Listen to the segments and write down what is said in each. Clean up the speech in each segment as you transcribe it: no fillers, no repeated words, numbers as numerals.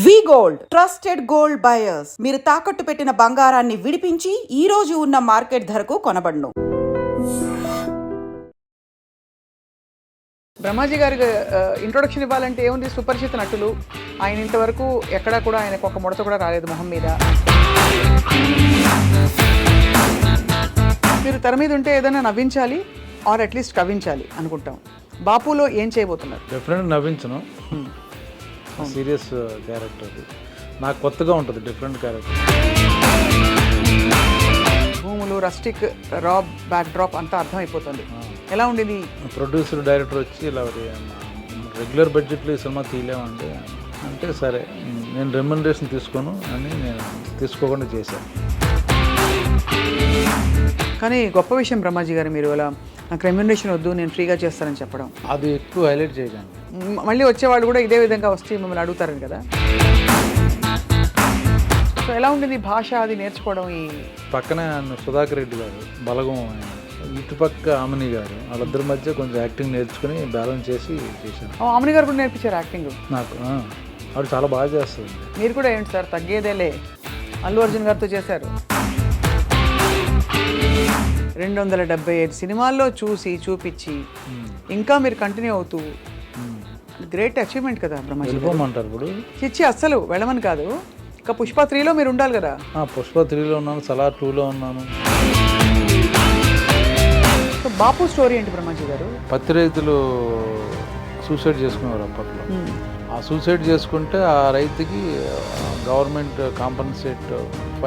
వి gold trusted gold buyers మీరు తాకట్టు పెట్టిన బంగారాన్ని విడిపించి ఈ రోజు ఉన్న మార్కెట్ ధరకు కొనబడును. బ్రహ్మాజీ గారికి ఇంట్రొడక్షన్ ఇవ్వాలంటే ఏముంది, సుపరిచిత నటులు. ఆయన ఇంతవరకు ఎక్కడా కూడా ఆయనకు ఒక ముడత కూడా రాలేదు మొహం మీద. మీరు తెర మీద ఉంటే ఏదైనా నవ్వించాలి ఆర్ అట్లీస్ట్ కవ్వించాలి అనుకుంటాం. బాపులో ఏం చేయబోతున్నారు? డెఫినెట్గా నవ్వించను. సీరియస్ క్యారెక్టర్ అది నాకు కొత్తగా ఉంటుంది, డిఫరెంట్ క్యారెక్టర్. భూములు, రస్టిక్, రాబ్, బ్యాక్ డ్రాప్ అంతా అర్థమైపోతుంది. ఎలా ఉండేది? ప్రొడ్యూసర్ డైరెక్టర్ వచ్చి ఇలా రెగ్యులర్ బడ్జెట్లో ఈ సినిమా తీయలేమండి అంటే, సరే నేను రెమ్యునరేషన్ తీసుకోను అని నేను తీసుకోకుండా చేశాను. కానీ గొప్ప విషయం బ్రహ్మాజీ గారు, మీరు ఇలా నాకు రెమ్యునరేషన్ వద్దు నేను ఫ్రీగా చేస్తానని చెప్పడం. అది ఎక్కువ హైలైట్ చేయకండి. మళ్ళీ వచ్చేవాళ్ళు కూడా ఇదే విధంగా వచ్చి మిమ్మల్ని అడుగుతారని కదా. సో ఎలా ఉండేది భాష అది నేర్చుకోవడం? ఈ పక్కనే సుధాకర్ రెడ్డి గారు, బలగం ఆయన, ఇటుపక్క ఆమని గారు, వాళ్ళిద్దరి మధ్య కొంచెం యాక్టింగ్ నేర్చుకుని బ్యాలెన్స్ చేసి చేశాను. ఆమని గారు కూడా నేర్పించారు యాక్టింగ్ నాకు. ఆవిడ చాలా బాగా చేస్తుంది. మీరు కూడా ఏంటి సార్ తగ్గేదేలే, అల్లు అర్జున్ గారితో చేశారు. 275 సినిమాల్లో చూసి చూపించి ఇంకా మీరు కంటిన్యూ అవుతూ, గ్రేట్ అచీవ్మెంట్ కదా బ్రహ్మాజీ. వెళ్ళిపోమంటారు ఇప్పుడు? చిచ్చి అస్సలు వెళ్ళమని కాదు, ఇంకా పుష్ప 3లో మీరు ఉండాలి కదా. పుష్ప 3లో ఉన్నాను, సలార్ 2లో ఉన్నాను. సో బాపు స్టోరీ ఏంటి బ్రహ్మాజీ గారు? పత్తి రైతులు సూసైడ్ చేసుకునేవారు అప్పట్లో. ఆ సూసైడ్ చేసుకుంటే ఆ రైతుకి గవర్నమెంట్ కాంపన్సేట్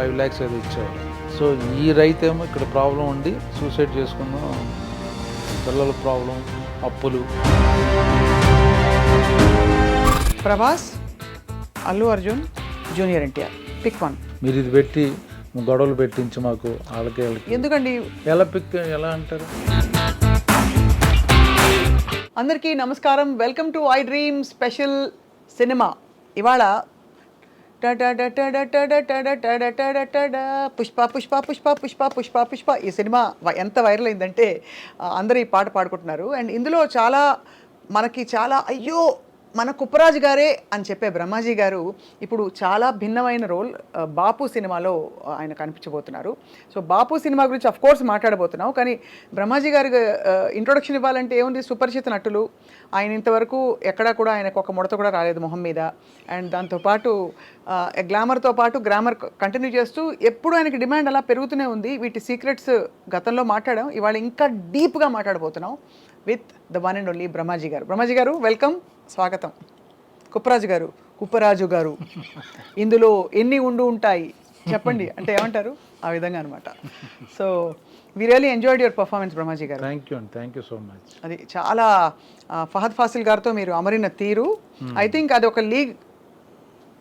5 lakhs అది ఇచ్చారు. సో ఈ రైతు ఏమో ఇక్కడ ప్రాబ్లం ఉండి సూసైడ్ చేసుకున్నాం, పిల్లల ప్రాబ్లం, అప్పులు. Prabhas, Allu Arjun, junior NTR, pick one. మీరు ఇది పెట్టి గొడవలు పెట్టించి మాకు వాళ్ళకి ఎందుకండి? ఎలా అంటారు? అందరికీ నమస్కారం, welcome to I dream special cinema. ఇవాళ పుష్ప పుష్ప పుష్ప పుష్ప పుష్ప పుష్ప ఈ సినిమా ఎంత వైరల్ అయిందంటే అందరూ ఈ పాట పాడుకుంటున్నారు. అండ్ ఇందులో చాలా మనకి చాలా అయ్యో మన కుప్పరాజు గారే అని చెప్పే బ్రహ్మాజీ గారు ఇప్పుడు చాలా భిన్నమైన రోల్ బాపు సినిమాలో ఆయన కనిపించబోతున్నారు. సో బాపు సినిమా గురించి అఫ్కోర్స్ మాట్లాడబోతున్నాం, కానీ బ్రహ్మాజీ గారికి ఇంట్రొడక్షన్ ఇవ్వాలంటే ఏముంది, సుపరిచిత నటులు. ఆయన ఇంతవరకు ఎక్కడా కూడా ఆయనకు ఒక ముడత కూడా రాలేదు మొహం మీద. అండ్ దాంతోపాటు గ్లామర్తో పాటు గ్రామర్ కంటిన్యూ చేస్తూ ఎప్పుడు ఆయనకి డిమాండ్ అలా పెరుగుతూనే ఉంది. వీటి సీక్రెట్స్ గతంలో మాట్లాడాం, ఇవాళ ఇంకా డీప్గా మాట్లాడబోతున్నాం with the one and only Brahmaji గారు. బ్రహ్మాజీ గారు వెల్కమ్, స్వాగతం. కుప్పరాజు గారు ఇందులో ఎన్ని ఉంటాయి చెప్పండి అంటే ఏమంటారు? ఆ విధంగా అనమాట. So we really enjoyed your performance Brahmaji garu. Thank you so much. అది చాలా ఫహద్ ఫాసిల్ గారితో మీరు అమరిన తీరు, ఐ థింక్ అది ఒక లీగ్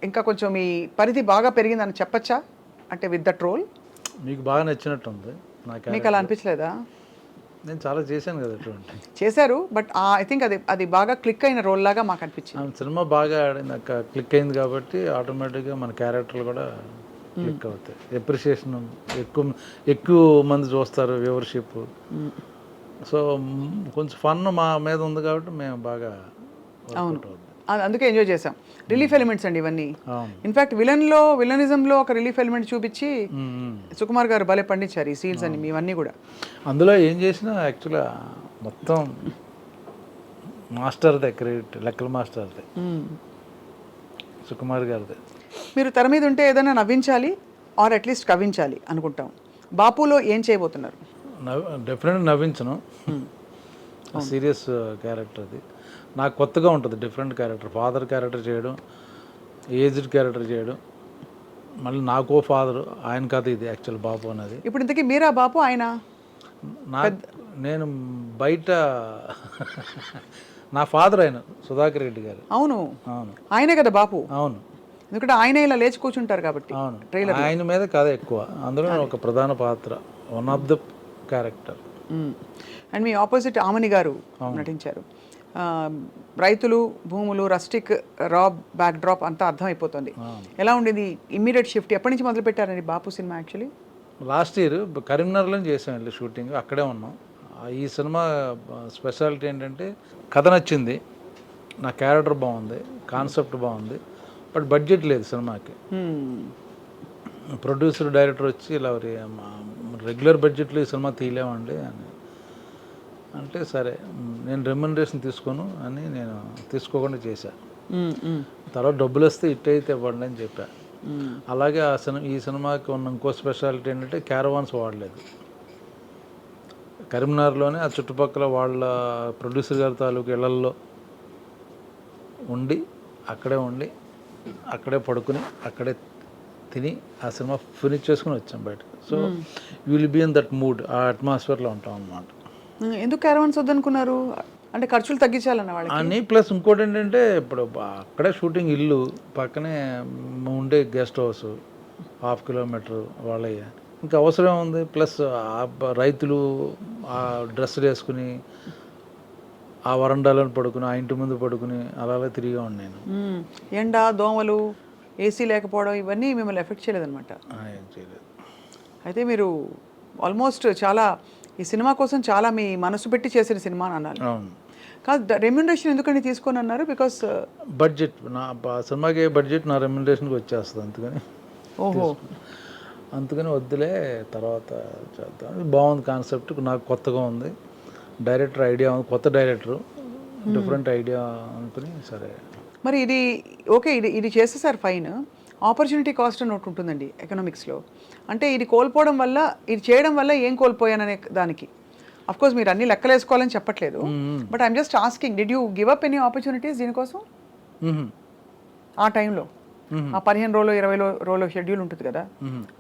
ఇంకా కొంచెం మీ పరిధి బాగా పెరిగిందని చెప్పచ్చా? అంటే విత్ దట్ రోల్ మీకు బాగా నచ్చినట్టుంది. మీకు అలా అనిపించలేదా? నేను చాలా చేశాను కదా అటువంటి. చేశారు, బట్ ఐ థింక్ అది బాగా క్లిక్ అయిన రోల్ లాగా మాకు అనిపించింది. సినిమా బాగా ఆడింది, క్లిక్ అయింది కాబట్టి ఆటోమేటిక్గా మన క్యారెక్టర్లు కూడా క్లిక్ అవుతాయి. ఎప్రిషియేషన్ ఎక్కువ మంది చూస్తారు, వ్యూవర్షిప్. సో కొంచెం ఫన్ మా మీద ఉంది కాబట్టి మేము బాగా. అవును, అందుకే ఎంజాయ్ చేసాం. రిలీఫ్ ఎలిమెంట్స్ అండి ఇవన్నీ. ఇన్ఫాక్ట్ విలనిజంలో ఒక రిలీఫ్ ఎలిమెంట్ చూపించి సుకుమార్ గారు భలే పండించారు ఈ సీన్స్ అన్ని ఇవన్నీ కూడా. అందులో ఏం చేసినా యాక్చువల్గా మొత్తం మాస్టర్దే క్రెడిట్, లెక్కల మాస్టర్దే, సుకుమార్ గారిదే. మీరు తెర మీద ఉంటే ఏదైనా నవ్వించాలి ఆర్ అట్లీస్ట్ కవ్వించాలి అనుకుంటాం. బాపులో ఏం చేయబోతున్నారు? డెఫినెట్గా నవ్వించను. సీరియస్ క్యారెక్టర్ అది నాకు కొత్తగా ఉంటుంది, డిఫరెంట్ క్యారెక్టర్. ఫాదర్ క్యారెక్టర్ చేయడం, ఏజ్డ్ క్యారెక్టర్ చేయడం, మళ్ళీ నాకో ఫాదర్, ఆయన కథ ఇది యాక్చువల్ బాపు అనేది. ఇప్పుడు ఇంతకీ మీరా బాపు ఆయన? నేను బయట నా ఫాదర్ ఆయన సుధాకర్ రెడ్డి గారు. అవును, ఆయనే కదా బాపు. అవును, ఎందుకంటే ఆయన ఇలా లేచి కూర్చుంటారు కాబట్టి. అవును, ఆయన మీద కథ ఎక్కువ, అందులో ఒక ప్రధాన పాత్ర, one of the character. And మీ ఆపోజిట్ ఆమని గారు నటించారు. రైతులు, భూములు, రస్టిక్, రాబ్, బ్యాక్ డ్రాప్ అంతా అర్థమైపోతుంది. ఎలా ఉండేది ఇమ్మీడియట్ షిఫ్ట్? ఎప్పటి నుంచి మొదలు పెట్టారండి బాపు సినిమా? యాక్చువల్లీ లాస్ట్ ఇయర్ కరీంనగర్లో చేసాం, వెళ్ళి షూటింగ్ అక్కడే ఉన్నాం. ఈ సినిమా స్పెషాలిటీ ఏంటంటే కథ నచ్చింది, నా క్యారెక్టర్ బాగుంది, కాన్సెప్ట్ బాగుంది, బట్ బడ్జెట్ లేదు సినిమాకి. ప్రొడ్యూసర్ డైరెక్టర్ వచ్చి ఇలా రెగ్యులర్ బడ్జెట్లో ఈ సినిమా తీయలేమండి అని అంటే, సరే నేను రెమ్యునరేషన్ తీసుకోను అని నేను తీసుకోకుండా చేశా. తర్వాత డబ్బులు వస్తే ఇట్ అయితే ఇవ్వండి అని చెప్పా. అలాగే ఈ సినిమాకి ఉన్న ఇంకో స్పెషాలిటీ ఏంటంటే క్యారవాన్స్ వాడలేదు. కరీంనగర్లోనే ఆ చుట్టుపక్కల వాళ్ళ ప్రొడ్యూసర్ గారి తాలూకు ఇళ్లల్లో ఉండి అక్కడే పడుకుని అక్కడే తిని ఆ సినిమా ఫినిష్ చేసుకుని వచ్చాం బయటకు. So you will be in that mood, ఆ అట్మాస్ఫియర్లో ఉంటాం అన్నమాట. ఎందుకు క్యారవాన్స్ వద్దనుకున్నారు? అంటే ఖర్చులు తగ్గించాలన్న వాళ్ళకి అని. ప్లస్ ఇంకోటి ఏంటంటే ఇప్పుడు అక్కడే షూటింగ్, ఇల్లు పక్కనే ఉండే గెస్ట్ హౌస్ 1/2 కిలోమీటర్ వాళ్ళయ్య, ఇంకా అవసరం ఉంది. ప్లస్ రైతులు ఆ డ్రెస్సులు వేసుకుని ఆ వరండాలో పడుకుని ఆ ఇంటి ముందు పడుకుని అలా తిరిగా ఉన్నాను. ఎండ, దోమలు, ఏసీ లేకపోవడం ఇవన్నీ మిమ్మల్ని ఎఫెక్ట్ చేయలేదన్నమాట. ఏం చేయలేదు. అయితే మీరు ఆల్మోస్ట్ చాలా ఈ సినిమా కోసం చాలా మీ మనసు పెట్టి చేసిన సినిమా అని అన్నారు. అవును. కాదు, రెమ్యునరేషన్ ఎందుకని తీసుకొని అన్నారు? బికాస్ బడ్జెట్ నా సినిమాకి బడ్జెట్ నా రెమ్యునరేషన్కి వచ్చేస్తుంది. అందుకని వద్దులే, తర్వాత చేద్దాం. బాగుంది కాన్సెప్ట్, నాకు కొత్తగా ఉంది, డైరెక్టర్ ఐడియా ఉంది, కొత్త డైరెక్టరు, డిఫరెంట్ ఐడియా అనుకుని సరే. మరి ఇది ఓకే, ఇది చేసేసారు ఫైన్. ఆపర్చునిటీ కాస్ట్ అని ఒకటి ఉంటుందండి ఎకనామిక్స్లో. అంటే ఇది కోల్పోవడం వల్ల, ఇది చేయడం వల్ల ఏం కోల్పోయాననే దానికి అఫ్కోర్స్ మీరు అన్ని లెక్కలు వేసుకోవాలని చెప్పట్లేదు, but I'm just asking, did you give up any opportunities దీనికోసం ఆ టైంలో? ఆ 15 రోజులు 20 రోజులు షెడ్యూల్ ఉంటుంది కదా,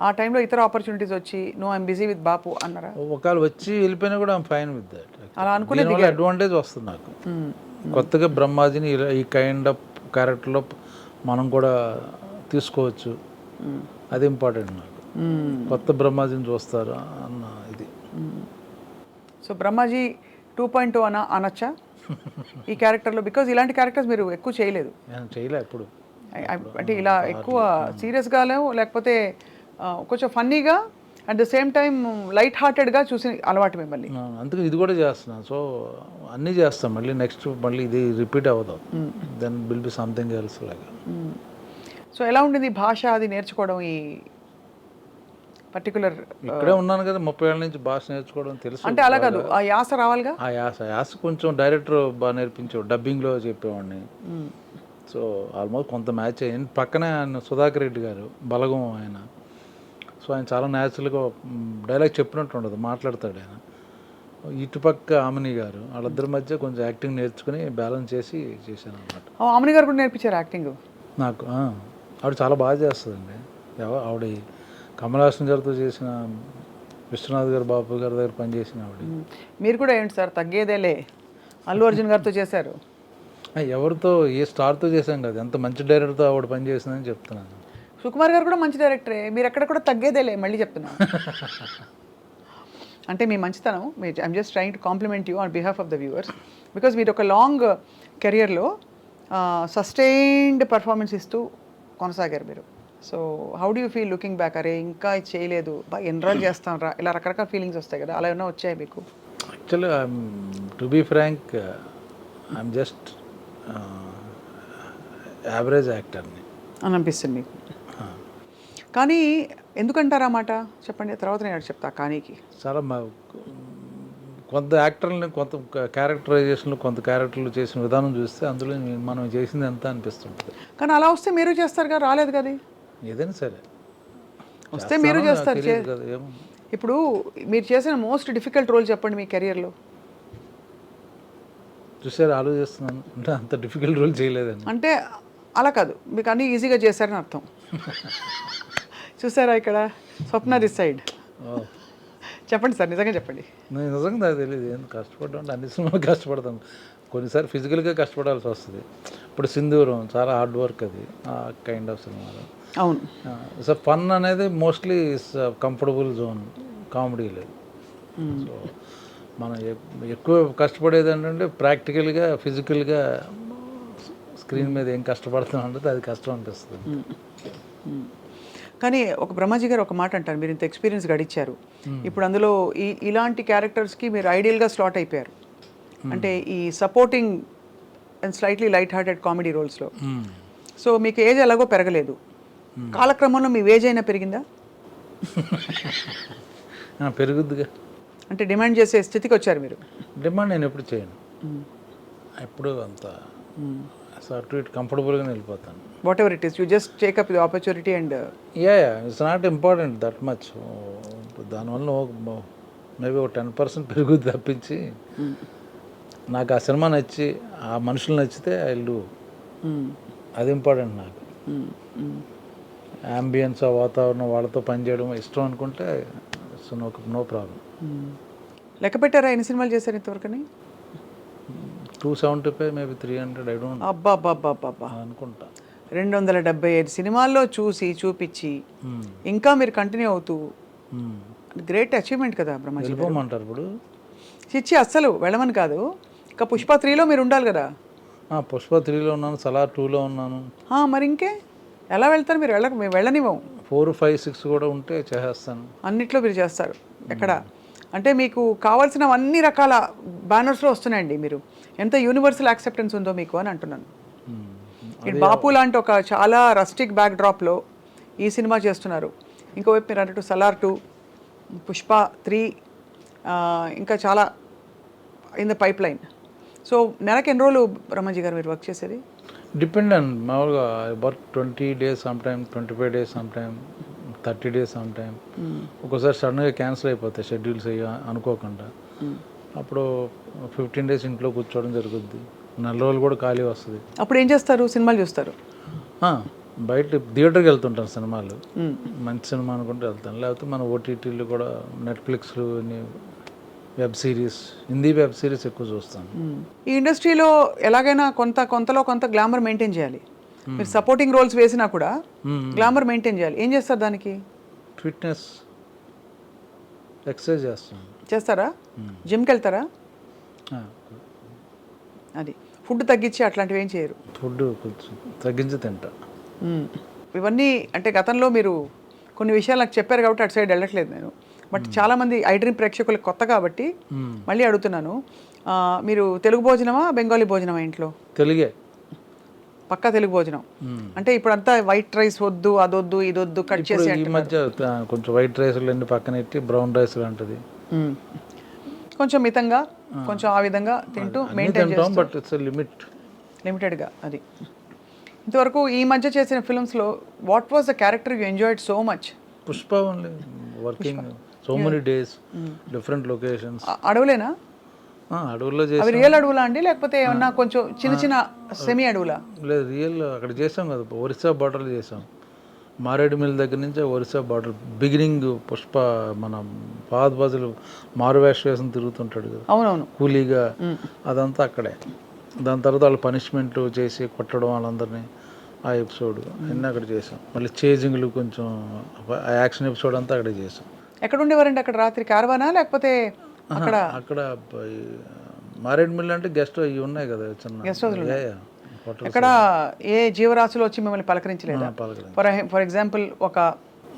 ఆ టైంలో ఇతర ఆపర్చునిటీస్ వచ్చి నో ఐఎమ్ బిజీ విత్ బాపు అన్నారా? ఒకవేళ వచ్చి వెళ్ళిపోయినా కూడా ఐఎమ్ ఫైన్ విత్ దట్. అలా అనుకునేది అడ్వాంటేజ్ వస్తుంది నాకు. కొత్తగా బ్రహ్మాజీని ఈ కైండ్ ఆఫ్ క్యారెక్టర్లో మనం కూడా తీసుకోవచ్చు, అది ఇంపార్టెంట్ నాకు. కొత్త బ్రహ్మాజీని చూస్తారు అన్న ఇది. సో బ్రహ్మాజీ 2.0 అనొచ్చా ఈ క్యారెక్టర్లో? బికాజ్ ఇలాంటి క్యారెక్టర్స్ మీరు ఎక్కువ చేయలేదు. చేయలే ఎప్పుడు. అంటే ఇలా ఎక్కువ సీరియస్గానో లేకపోతే కొంచెం ఫన్నీగా at the same time light హార్టెడ్గా చూసి అలవాటు మిమ్మల్ని. అందుకే ఇది కూడా చేస్తున్నాను. సో అన్నీ చేస్తాం, మళ్ళీ నెక్స్ట్ మళ్ళీ ఇది రిపీట్ అవ్వదు, then will be something else లాగా. సో ఎలా ఉండింది భాష అది నేర్చుకోవడం? ఈ పర్టికులర్ ఇక్కడే ఉన్నాను కదా 30 ఏళ్ళ నుంచి భాష నేర్చుకోవడం తెలుసు. అంటే అలా కాదు, ఆ యాస రావాలిగా. ఆ యాస కొంచెం డైరెక్టర్ బాగా నేర్పించాడు, డబ్బింగ్లో చెప్పేవాడిని. సో ఆల్మోస్ట్ కొంత మ్యాచ్ అయ్యింది. పక్కనే ఆయన సుధాకర్ రెడ్డి గారు, బలగం ఆయన. సో ఆయన చాలా న్యాచురల్గా డైలాగ్ చెప్పినట్టు ఉండదు, మాట్లాడతాడు ఆయన. ఇటుపక్క ఆమెని గారు, వాళ్ళిద్దరి మధ్య కొంచెం యాక్టింగ్ నేర్చుకుని బ్యాలెన్స్ చేసి చేశాను అనమాట. ఆమెని గారు కూడా నేర్పించారు యాక్టింగ్ నాకు. ఆవిడ చాలా బాగా చేస్తుందండి. ఆవిడ కమల్ హాసన్ గారితో చేసిన, విశ్వనాథ్ గారు, బాబు గారి దగ్గర పనిచేసిన ఆవిడ. మీరు కూడా ఏంటి సార్ తగ్గేదేలే, అల్లు అర్జున్ గారితో చేశారు. ఎవరితో, ఏ స్టార్తో చేశాం కదా, ఎంత మంచి డైరెక్టర్తో ఆవిడ పని చేసిందని చెప్తున్నాను. సుకుమార్ గారు కూడా మంచి డైరెక్టరే, మీరు ఎక్కడ కూడా తగ్గేదేలే మళ్ళీ చెప్తున్నాను. అంటే మీ మంచితనం, I'm just trying to complement you on behalf of the viewers, because మీరు ఒక లాంగ్ కెరియర్లో సస్టైన్డ్ పర్ఫార్మెన్స్ ఇస్తూ కొనసాగారు మీరు. So how do you feel looking back? అరే ఇంకా ఇది చేయలేదు, బాగా ఎన్రోల్ చేస్తాను రా, ఇలా రకరకాల ఫీలింగ్స్ వస్తాయి కదా, అలా ఏమైనా వచ్చాయి మీకు? యాక్చువల్గా to be frank, I'm just average యాక్టర్ని అని అనిపిస్తుంది మీకు. కానీ ఎందుకంటారా మాట చెప్పండి, తర్వాత నేను చెప్తా. కానీకి చాలా కొంత యాక్టర్లని, కొంత క్యారెక్టరైజేషన్లు, కొంత క్యారెక్టర్లు చేసిన విధానం చూస్తే అందులో మనం చేసింది ఎంత అనిపిస్తుంటుంది. కానీ అలా వస్తే మీరు చేస్తారు కదా, రాలేదు కదా. ఏదైనా సరే వస్తే మీరు చేస్తారు. ఇప్పుడు మీరు చేసిన మోస్ట్ డిఫికల్ట్ రోల్ చెప్పండి మీ కెరియర్లో. చూసారు, ఆలోచిస్తున్నాను. అంటే అంత డిఫికల్ట్ రోల్ చేయలేదండి. అంటే అలా కాదు, మీకు అన్నీ ఈజీగా చేశారని అర్థం. చూసారా ఇక్కడ స్వప్న దిస్ సైడ్. చెప్పండి సార్, నిజంగా చెప్పండి. నేను నిజంగా నాకు తెలియదు, ఏం కష్టపడ్డా అంటే అన్ని సినిమాలు కష్టపడతాను. కొన్నిసార్లు ఫిజికల్గా కష్టపడాల్సి వస్తుంది. ఇప్పుడు సింధూరం చాలా హార్డ్ వర్క్, అది ఆ కైండ్ ఆఫ్ సినిమాలో. అవును. సో ఫన్ అనేది మోస్ట్లీ కంఫర్టబుల్ జోన్, కామెడీ లేదు. సో మనం ఎక్కువ కష్టపడేది ఏంటంటే ప్రాక్టికల్గా, ఫిజికల్గా స్క్రీన్ మీద ఏం కష్టపడుతున్నాం అంటే అది కష్టం అనిపిస్తుంది. కానీ ఒక బ్రహ్మాజీ గారు ఒక మాట అంటారు, మీరు ఇంత ఎక్స్పీరియన్స్ గడిచారు, ఇప్పుడు అందులో ఇలాంటి క్యారెక్టర్స్కి మీరు ఐడియల్గా స్లాట్ అయిపోయారు. అంటే ఈ supporting and slightly light hearted comedy రోల్స్లో. సో మీకు ఏజ్ ఎలాగో పెరగలేదు, కాలక్రమంలో మీ ఏజ్ అయినా పెరిగిందా? పెరుగుద్దిగా. అంటే డిమాండ్ చేసే స్థితికి వచ్చారు మీరు? డిమాండ్ నేను ఎప్పుడు చేయను, ఎప్పుడు అంత అటు ఇటు కంఫర్టబుల్గానే వెళ్ళిపోతాను. What ever it is, you just take up the opportunity and it's not important that much. దానివల్ల మేబీ ఒక 10% పెరుగుద్ది తప్పించి, నాకు ఆ సినిమా నచ్చి ఆ మనుషులు నచ్చితే ఐ విల్ డూ, అది ఇంపార్టెంట్ నాకు. అంబియన్స్, ఆ వాతావరణం, వాళ్ళతో పనిచేయడం ఇష్టం అనుకుంటే నో ప్రాబ్లం. లెక్క పెట్టారా ఎన్ని సినిమాలు చేశారు ఇంతవరకని? 275 మేబీ 300, ఐ డోంట్ అబ్బా అనుకుంటా. 275 సినిమాల్లో చూపించి ఇంకా మీరు కంటిన్యూ అవుతూ, గ్రేట్ అచీవ్మెంట్ కదా బ్రహ్మాజీ. వెళ్ళిపోమంటారు ఇప్పుడు? చిచ్చి అస్సలు వెళ్ళమని కాదు, ఇంకా పుష్ప 3లో మీరు ఉండాలి కదా. పుష్ప 3లో ఉన్నాను, సలార్ 2లో ఉన్నాను. మరి ఇంకే ఎలా వెళ్తారు మీరు? మేము వెళ్ళనివ్వం. 4, 5, 6 కూడా ఉంటే చేసేస్తాను. అన్నిట్లో మీరు చేస్తారు. ఎక్కడ అంటే మీకు కావాల్సిన అన్ని రకాల బ్యానర్స్లో వస్తున్నాయండి. మీరు ఎంత యూనివర్సల్ యాక్సెప్టెన్స్ ఉందో మీకు అని అంటున్నాను. ఇటు బాపు లాంటి ఒక చాలా రస్టిక్ బ్యాక్ డ్రాప్లో ఈ సినిమా చేస్తున్నారు, ఇంకోవైపు మీరు అన్నట్టు సలార్ 2, పుష్ప 3, ఇంకా చాలా in the pipe line. So నెలకి ఎన్ని రోజులు బ్రహ్మాజీ గారు మీరు వర్క్ చేసేది? డిపెండ్ అండ్ మామూలుగా work 20 days some time, 25 days some time, 30 days some time. ఒక్కోసారి సడన్గా క్యాన్సిల్ అయిపోతాయి షెడ్యూల్స్ అనుకోకుండా, అప్పుడు 15 days ఇంట్లో కూర్చోవడం జరుగుద్ది. 4 రోజులు కూడా ఖాళీ వస్తుంది. అప్పుడు ఏం చేస్తారు? సినిమాలు చూస్తారు? బయట థియేటర్కి వెళ్తుంటాను, సినిమాలు మంచి సినిమా అనుకుంటే వెళ్తాను, లేకపోతే మన ఓటీటీలు కూడా, నెట్ఫ్లిక్స్లు, web series, Hindi web series ఎక్కువ చూస్తాను. ఈ ఇండస్ట్రీలో ఎలాగైనా కొంతలో కొంత గ్లామర్ మెయింటైన్ చేయాలి. మీరు సపోర్టింగ్ రోల్స్ వేసినా కూడా గ్లామర్ మెయింటైన్ చేయాలి. ఏం చేస్తారు దానికి? ఫిట్నెస్, ఎక్సర్సైజ్ చేస్తాను. చేస్తారా? జిమ్కి వెళ్తారా? అది ఫుడ్ తగ్గించి అట్లాంటివి ఏం చేయరు? ఫుడ్ కొంచెం తగ్గించి తింటా. ఇవన్నీ అంటే గతంలో మీరు కొన్ని విషయాలు నాకు చెప్పారు కాబట్టి అటు సైడ్ వెళ్ళట్లేదు నేను. బట్ చాలామంది ఐ డ్రీమ్ ప్రేక్షకులకు కొత్త కాబట్టి మళ్ళీ అడుగుతున్నాను, మీరు తెలుగు భోజనమా బెంగాలీ భోజనమా ఇంట్లో? తెలుగే, పక్కా తెలుగు భోజనం. అంటే ఇప్పుడు అంతా వైట్ రైస్ వద్దు, అదొద్దు, ఇదొద్దు, కట్ చేసి. ఈ మధ్య కొంచెం వైట్ రైస్లు అన్ని పక్కన పెట్టి బ్రౌన్ రైస్ లాంటిది కొంచెం మితంగా, కొంచెం ఆ విధంగా తింటూ మెయింటైన్ చేస్తాం. బట్ ఇట్స్ లిమిటెడ్గా. అది ఇంతవరకు ఈ మధ్య చేసిన ఫిల్మ్స్లో what was the character you enjoyed so much? Pushpa only, working so many days, different locations. అడవులేనా? అడవుల్లో అవి చేసాం. రియల్ అడవులా అండి, లేకపోతే ఏమన్నా కొంచెం చిన్న చిన్న సెమీ అడవులా? లేదు, రియల్ అక్కడ చేసాం కదా, ఒరిస్సా బార్డర్లో చేసాం. మారేడుమిల్ దగ్గర నుంచి ఒరిస్సా బార్డర్ బిగినింగ్. పుష్ప మన ఫహద్ ఫాజిల్ మారువేష వేసం తిరుగుతుంటాడు కదా, అవునవును, కూలీగా, అదంతా అక్కడే. దాని తర్వాత వాళ్ళు పనిష్మెంట్ చేసి కొట్టడం వాళ్ళందరినీ, ఆ ఎపిసోడ్ అన్నీ అక్కడ చేసాం. మళ్ళీ చేజింగ్లు, కొంచెం యాక్షన్ ఎపిసోడ్ అంతా అక్కడే చేసాం. ఎక్కడ ఉండేవారండి అక్కడ రాత్రి? కార్వానా లేకపోతే అక్కడ? అక్కడ మారేడుమిల్ అంటే గెస్ట్ అవి ఉన్నాయి కదా, చిన్న గెస్ట్ హౌస్లు. ఎక్కడ ఏ జీవరాశులు వచ్చి మిమ్మల్ని పలకరించలేదా? ఫర్ ఎగ్జాంపుల్ ఒక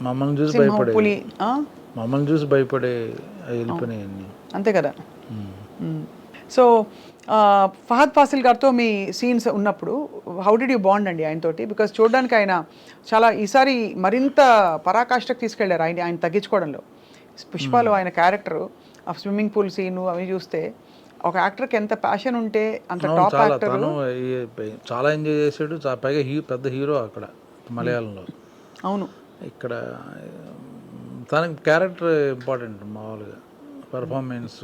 మమ్మల్ని చూసి సింహం, భయపడే, పులి, మమ్మల్ని చూసి భయపడే వెళ్ళిపోయినాయి. అంతే కదా. సో ఫహద్ ఫాసిల్ గారితో మీ సీన్స్ ఉన్నప్పుడు హౌ డిడ్ యూ బాండ్ అండి ఆయనతోటి? బికాస్ చూడడానికి ఆయన చాలా ఈసారి మరింత పరాకాష్ఠకు తీసుకెళ్లారు ఆయన తగ్గించుకోవడంలో. పుష్పలో ఆయన క్యారెక్టర్, ఆ స్విమ్మింగ్ పూల్ సీను అవి చూస్తే ఒక యాక్టర్కి ఎంత ప్యాషన్ ఉంటే అంత టాప్ యాక్టర్. చాలా ఎంజాయ్ చేసాడు, పైగా పెద్ద హీరో అక్కడ మలయాళంలో. అవును, ఇక్కడ తనకి క్యారెక్టర్ ఇంపార్టెంట్, మామూలుగా పెర్ఫార్మెన్స్.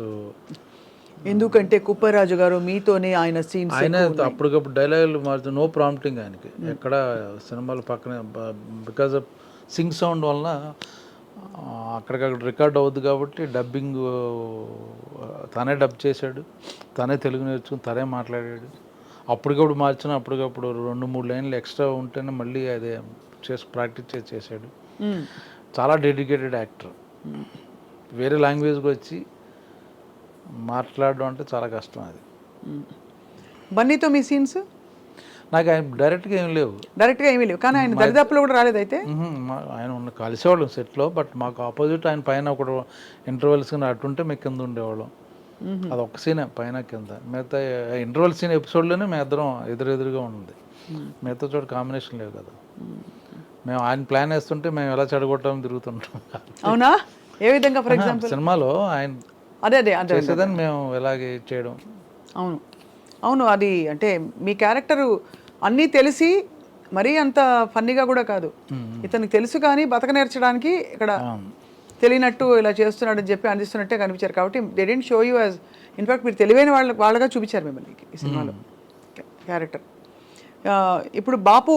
ఎందుకంటే కుప్పరాజు గారు మీతోనే ఆయన సీన్స్, ఆయన అప్పటికప్పుడు డైలాగులు మారుతూ, నో ప్రాంప్టింగ్ ఆయనకి ఎక్కడ సినిమాలు పక్కనే. బికాజ్ ఆఫ్ సింగ్ సౌండ్ వలన అక్కడికక్కడ రికార్డ్ అవుద్ది కాబట్టి డబ్బింగ్ తనే డబ్ చేశాడు, తనే తెలుగు నేర్చుకుని తనే మాట్లాడాడు. అప్పటికప్పుడు మార్చిన, అప్పటికప్పుడు 2-3 లైన్లు ఎక్స్ట్రా ఉంటేనే మళ్ళీ అదే ప్రాక్టీస్ చేసాడు. చాలా డెడికేటెడ్ యాక్టర్. వేరే లాంగ్వేజ్కి వచ్చి మాట్లాడడం అంటే చాలా కష్టం అది. బన్నీతో మీ సీన్స్? నాకు ఆయన డైరెక్ట్గా ఏం లేవు, కానీ ఆయన దరిదాపులో కూడా రాలేదు. అయితే ఆయన కలిసేవాళ్ళం సెట్లో, బట్ మాకు ఆపోజిట్ ఆయన పైన ఒకటి ఇంటర్వెల్స్ అటుంటే మేము కింద ఉండేవాళ్ళం. అది ఒక్క సీనే పైన కింద, మిగతా ఇంటర్వెల్ సీన్ ఎపిసోడ్లోనే మేము ఇద్దరం ఎదురుగా ఉంది. మిగతా చోట కాంబినేషన్ లేవు కదా. మేము ఆయన ప్లాన్ వేస్తుంటే మేము ఎలా చెడగొట్టామని తిరుగుతుంటాం. అవునా? ఏ విధంగా? ఫర్ ఎగ్జాంపుల్ సినిమాలో ఆయన అదే చేసేదని మేము ఎలాగే చేయడం. అవును అవును, అది అంటే మీ క్యారెక్టరు అన్నీ తెలిసి మరీ అంత ఫన్నీగా కూడా కాదు. ఇతనికి తెలుసు కానీ బతక నేర్చడానికి ఇక్కడ తెలియనట్టు ఇలా చేస్తున్నాడని చెప్పి అందిస్తున్నట్టే కనిపించారు. కాబట్టి they didn't show you as, in fact మీరు తెలివైన వాళ్ళగా చూపించారు మిమ్మల్ని ఈ సినిమాలో క్యారెక్టర్. ఇప్పుడు బాపు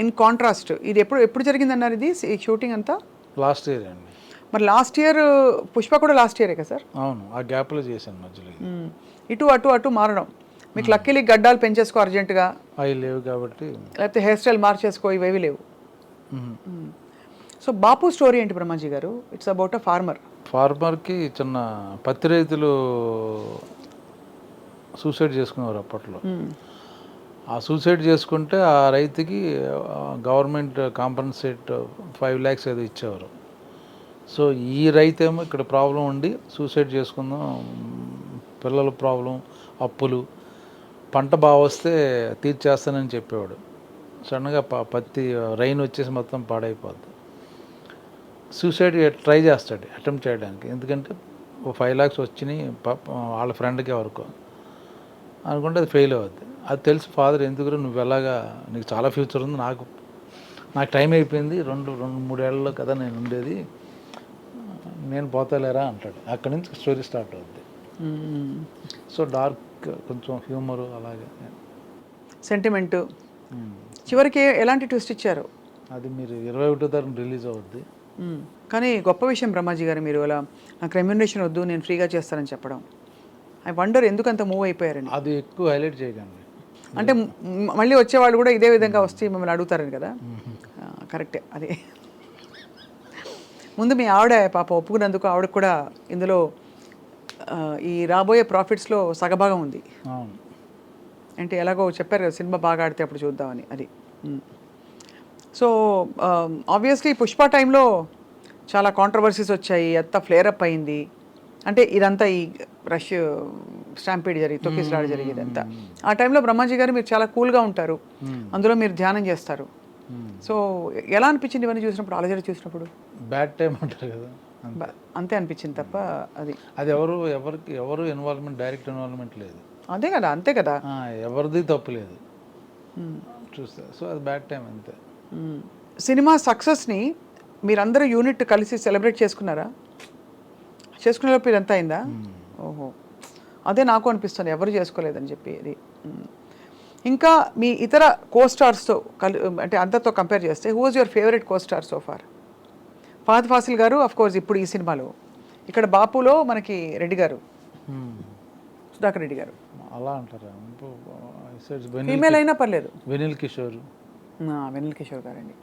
ఇన్ కాంట్రాస్ట్, ఇది ఎప్పుడు జరిగిందన్నారు ఇది షూటింగ్ అంతా? లాస్ట్ ఇయర్ అండి. మరి లాస్ట్ ఇయర్ పుష్ప కూడా లాస్ట్ ఇయరే కదా సార్? అవును, ఆ గ్యాప్లో చేశాను మధ్యలో. ఇటు అటు మారడం, మీకు లక్కీలీ గడ్డాలు పెంచేసుకో అర్జెంటుగా, అవి లేవు కాబట్టి, లేకపోతే హెయిర్ స్టైల్ మార్చేసుకో, ఇవేవి లేవు. సో బాపు స్టోరీ ఏంటి బ్రహ్మాజీ గారు? ఇట్స్ అబౌట్ అ ఫార్మర్కి చిన్న పత్తి రైతులు సూసైడ్ చేసుకునేవారు అప్పట్లో. ఆ సూసైడ్ చేసుకుంటే ఆ రైతుకి గవర్నమెంట్ కాంపన్సేట్ 5 lakhs ఏదో ఇచ్చేవారు. సో ఈ రైతు ఏమో ఇక్కడ ప్రాబ్లం ఉండి సూసైడ్ చేసుకుందాం, పిల్లల ప్రాబ్లం, అప్పులు, పంట బాగా వస్తే తీర్చేస్తానని చెప్పేవాడు. సడన్గా పత్తి రైన్ వచ్చేసి మొత్తం పాడైపోద్ది. సూసైడ్ ట్రై చేస్తాడు, అటెంప్ట్ చేయడానికి. ఎందుకంటే 5 lakhs వచ్చినాయి వాళ్ళ ఫ్రెండ్కి ఎవరికో అనుకుంటే అది ఫెయిల్ అవుద్ది. అది తెలిసి ఫాదర్, ఎందుకు నువ్వు ఎలాగా, నీకు చాలా ఫ్యూచర్ ఉంది, నాకు టైం అయిపోయింది, 2-3 ఏళ్ళలో కదా నేను ఉండేది, నేను పోతలేరా అంటాడు. అక్కడి నుంచి స్టోరీ స్టార్ట్ అవుద్ది. సో డార్క్, కొంచెం హ్యూమరు, అలాగే సెంటిమెంటు. చివరికి ఎలాంటి ట్విస్ట్ ఇచ్చారు? అది మీరు 21వ తారీఖు రిలీజ్ అవుద్ది. కానీ గొప్ప విషయం బ్రహ్మాజీ గారు, మీరు అలా నాకు రెమ్యూనరేషన్ వద్దు, నేను ఫ్రీగా చేస్తానని చెప్పడం. ఐ వండర్ ఎందుకు అంత మూవ్ అయిపోయారని. అది ఎక్కువ హైలైట్ చేయకండి. అంటే మళ్ళీ వచ్చేవాళ్ళు కూడా ఇదే విధంగా వస్తే మిమ్మల్ని అడుగుతారని కదా. కరెక్టే అది. ముందు మీ ఆవిడ పాప ఒప్పుకున్నందుకు ఆవిడకు కూడా ఇందులో ఈ రాబోయే ప్రాఫిట్స్లో సగభాగం ఉంది. అంటే ఎలాగో చెప్పారు కదా, సినిమా బాగా ఆడితే అప్పుడు చూద్దామని. అది సో ఆబ్వియస్లీ పుష్ప టైంలో చాలా కాంట్రవర్సీస్ వచ్చాయి, అంత ఫ్లేరప్ అయింది. అంటే ఇదంతా ఈ రష్ స్టాంపీడ్ జరిగి తొక్కిసలాట జరిగేది అంతా. ఆ టైంలో బ్రహ్మాజీ గారు మీరు చాలా కూల్గా ఉంటారు, అందులో మీరు ధ్యానం చేస్తారు. సో ఎలా అనిపించింది ఇవన్నీ చూసినప్పుడు, అలజడి చూసినప్పుడు? బ్యాడ్ టైం అంటారు కదా, అంతే అనిపించింది తప్ప అది ఎవరు ఇన్వాల్వ్మెంట్, డైరెక్ట్ ఇన్వాల్వ్మెంట్ లేదు. అదే కదా, అంతే కదా, ఎవరిది తప్పు లేదు చూస్తే. సో అది బ్యాడ్ టైం అంతే. సినిమా సక్సెస్ని మీరందరూ యూనిట్ కలిసి సెలబ్రేట్ చేసుకున్నారా? చేసుకునేలోపు ఇదంతా అయిందా? ఓహో, అదే నాకు అనిపిస్తుంది, ఎవరు చేసుకోలేదని చెప్పి. అది ఇంకా మీ ఇతర కోస్టార్స్తో అంటే అందరితో కంపేర్ చేస్తే who was your favourite costar so far? Fahadh Faasil గారు అఫ్ కోర్స్ ఇప్పుడు ఈ సినిమాలో, ఇక్కడ బాపులో మనకి రెడ్డి గారు, సుధాకర్ రెడ్డి గారు. అలా అంటారా? ఫీమేల్ అయినా పర్లేదు. వెనిల్ కిషోర్ గారండి.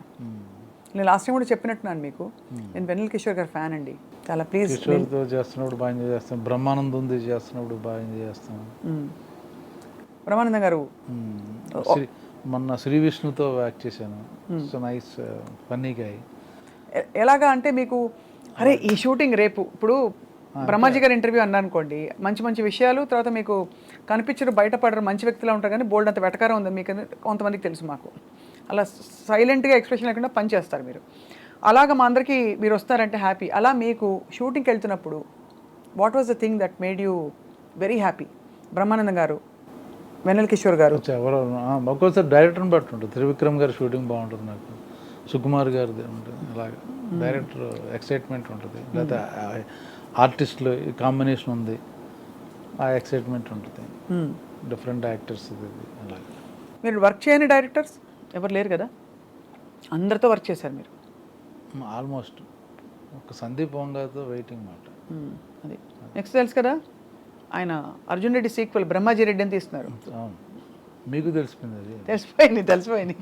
నేను లాస్ట్ టైం కూడా చెప్పినట్టున్నాను మీకు, నేను వెనిల్ కిషోర్ గారు ఫ్యాన్ అండి చాలా. ప్లీజ్, కిషోర్తో చేస్తున్నప్పుడు బాగా ఎంజాయ్ చేస్తాం, బ్రహ్మానందం చేస్తున్నప్పుడు బాగా ఎంజాయ్ చేస్తాం. బ్రహ్మానందం గారు మొన్న శ్రీ విష్ణుతో యాక్ట్ చేశాను. So nice, funny guy. ఎలాగా అంటే మీకు, అరే ఈ షూటింగ్ రేపు, ఇప్పుడు బ్రహ్మాజీ గారి ఇంటర్వ్యూ అన్నా అనుకోండి, మంచి మంచి విషయాలు, తర్వాత మీకు కనిపించరు, బయటపడరు, మంచి వ్యక్తిలా ఉంటారు, కానీ బోల్డ్ అంత వెటకారం ఉంది మీకు, కొంతమందికి తెలుసు. మాకు అలా సైలెంట్గా ఎక్స్ప్రెషన్ లేకుండా పని చేస్తారు మీరు. అలాగా మా అందరికీ మీరు వస్తారంటే హ్యాపీ. అలా మీకు షూటింగ్కి వెళ్తున్నప్పుడు what was the thing that made you very happy? Brahmanandam గారు, వెన్నెల కిషోర్ గారు, ఎవరు ఒక్కోసారి డైరెక్టర్ని బట్టి ఉంటుంది. త్రివిక్రమ్ గారి షూటింగ్ బాగుంటుంది నాకు, సుకుమార్ గారిది ఉంటుంది. అలాగే డైరెక్టర్ ఎక్సైట్మెంట్ ఉంటుంది, లేదా ఆర్టిస్టులు కాంబినేషన్ ఉంది, ఆ ఎక్సైట్మెంట్ ఉంటుంది. డిఫరెంట్ యాక్టర్స్ అలాగే. మీరు వర్క్ చేయని డైరెక్టర్స్ ఎవరు లేరు కదా, అందరితో వర్క్ చేశారు మీరు ఆల్మోస్ట్. ఒక సందీప్ వంగాతో వెయిటింగ్ మాట. అది నెక్స్ట్ తెలుసు కదా, ఆయన అర్జున్ రెడ్డి సీక్వెల్ బ్రహ్మాజీ రెడ్డి అని తీస్తున్నారు. అవును, మీకు తెలిసిపోయింది. అది తెలిసిపోయింది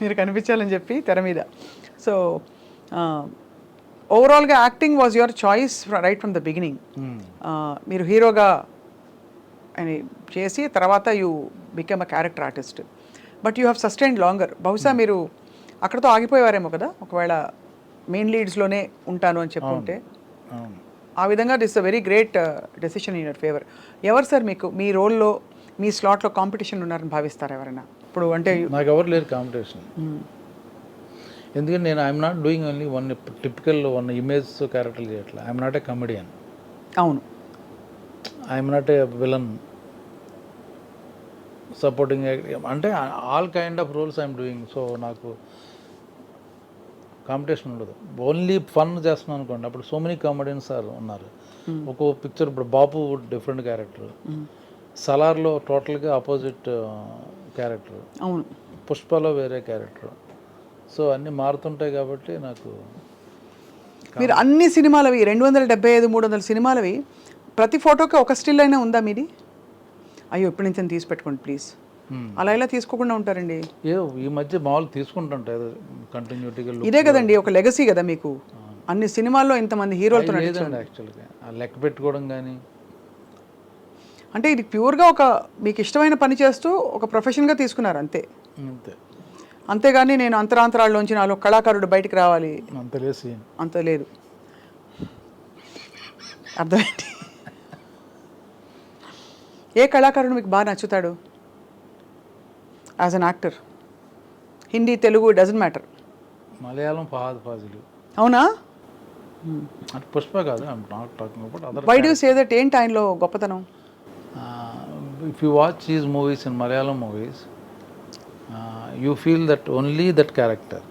మీరు కనిపించాలని చెప్పి తెర మీద. సో ఓవరాల్గా acting was your choice right from the beginning. మీరు హీరోగా అని చేసి తర్వాత you become a character artist, but you have sustained longer. బహుశా మీరు అక్కడతో ఆగిపోయేవారేమో కదా, ఒకవేళ మెయిన్ లీడ్స్లోనే ఉంటాను అని చెప్పుంటే. ఆ విధంగా this a very great decision in your favour. ఎవరు సార్ మీకు మీ రోల్లో మీ స్లాట్లో కాంపిటీషన్ ఉన్నారని భావిస్తారు ఎవరైనా ఇప్పుడు అంటే నాకు ఎవరు లేరు కాంపిటీషన్. ఎందుకంటే నేను I'm not doing only one typical one image character చేయట్లా. ఐఎమ్ నాట్ ఏ కమెడియన్, అవును I'm not a villain, supporting, అంటే all kind of roles I'm doing. So నాకు కాంపిటీషన్ ఉండదు. ఓన్లీ ఫన్ చేస్తున్నాను అనుకోండి, అప్పుడు సో మెనీ కామెడియన్స్ ఉన్నారు. ఒక్కో పిక్చర్ ఇప్పుడు బాపు డిఫరెంట్ క్యారెక్టర్, సలార్లో టోటల్గా ఆపోజిట్ క్యారెక్టర్, అవును పుష్పలో వేరే క్యారెక్టర్. సో అన్నీ మారుతుంటాయి కాబట్టి నాకు మీరు అన్ని సినిమాలవి 275 300 సినిమాలవి ప్రతి ఫోటోకి ఒక స్టిల్ అయినా ఉందా మీది? అయ్యో ఇప్పుడు నుంచి తీసి పెట్టుకోండి ప్లీజ్, అలా ఇలా తీసుకోకుండా ఉంటారండి. ఈ మధ్య మామూలు తీసుకుంటుంటాయి కంటిన్యూటీగా. ఇదే కదండి ఒక లెగసీ కదా మీకు, అన్ని సినిమాల్లో ఇంతమంది హీరోలతో లేదండి యాక్చువల్గా ఆ లెక్క పెట్టుకోవడం కానీ. అంటే ఇది ప్యూర్గా ఒక మీకు ఇష్టమైన పని చేస్తూ ఒక ప్రొఫెషన్గా తీసుకున్నారు అంతే. అంతే, అంతేగాని నేను అంతరాంతరాల్లోంచి నాలో కళాకారుడు బయటికి రావాలి అంత లేసి అంత లేదు. అర్థమైంది. ఏ కళాకారుడు మీకు బాగా నచ్చుతాడు as an actor? Hindi Telugu doesn't matter. Malayalam Fahadh Faasil. అవునా? అంటే పుష్ప కాదు, I'm not talking about other. Why do you say that? ఏంటి ఆయనలో గొప్పతనం? If you watch his movies in Malayalam movies, you feel that only that character.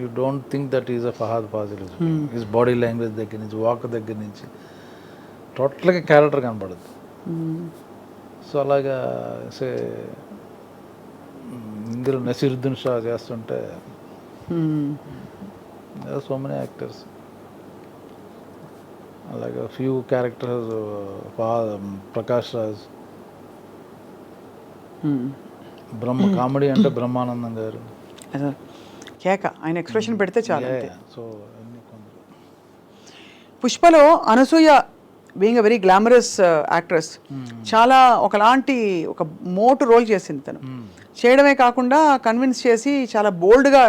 You don't think that is a Fahadh Faasil. His body language దగ్గర నుంచి, walk దగ్గర నుంచి టోటల్గా character కనపడదు. So అలాగా సే ఇందులో నసీరుద్దీన్ షా చేస్తుంటే సో మెనీ యాక్టర్స్, అలాగే few characters, Prakash Raj, comedy అంటే బ్రహ్మానందం గారు, కేక ఆయన ఎక్స్ప్రెషన్ పెడితే చాలు అంతే. సో అన్ని కొందరు. పుష్పలో Anasuya being a very glamorous actress చాలా ఒకలాంటి ఒక మోటు రోల్ చేసింది తను. చేయడమే కాకుండా కన్విన్స్ చేసి చాలా బోల్డ్గా